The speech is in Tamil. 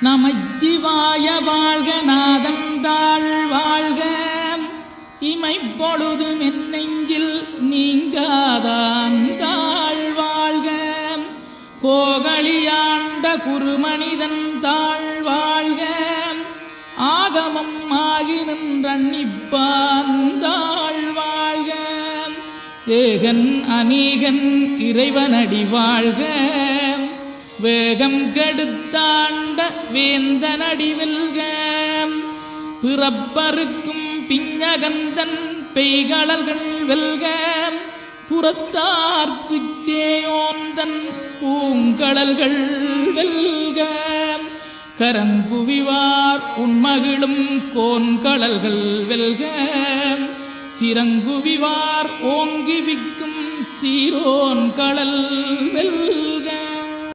நமச்சிவாய வாழ்க நாதந்தாள் வாழ்க இமைப்பொழுது மென்னெஞ்சில் நீங்காதாந்தாள் வாழ்க கோகலியாண்ட குருமனிதன் தாழ் வாழ்க ஆகமம் ஆகி நின்றன்னிப்பாந்தாள் வாழ்க ஏகன் அநீகன் இறைவனடி வாழ்க வேகம் கெடுத்தாண்ட வேந்தனடி வெல்க பிறப்பருக்கும் பிஞகந்தன் பெய்களர்கள் வெல்க புறத்தார்க்குச் சேயோந்தன் பூங்கடல்கள் வெல்க கரங்குவிவார் உண்மகிழும் கோன்கடல்கள் வெல்க சிறங்குவிவார் ஓங்கி விக்கும் சீரோன் கடல் வெல்க.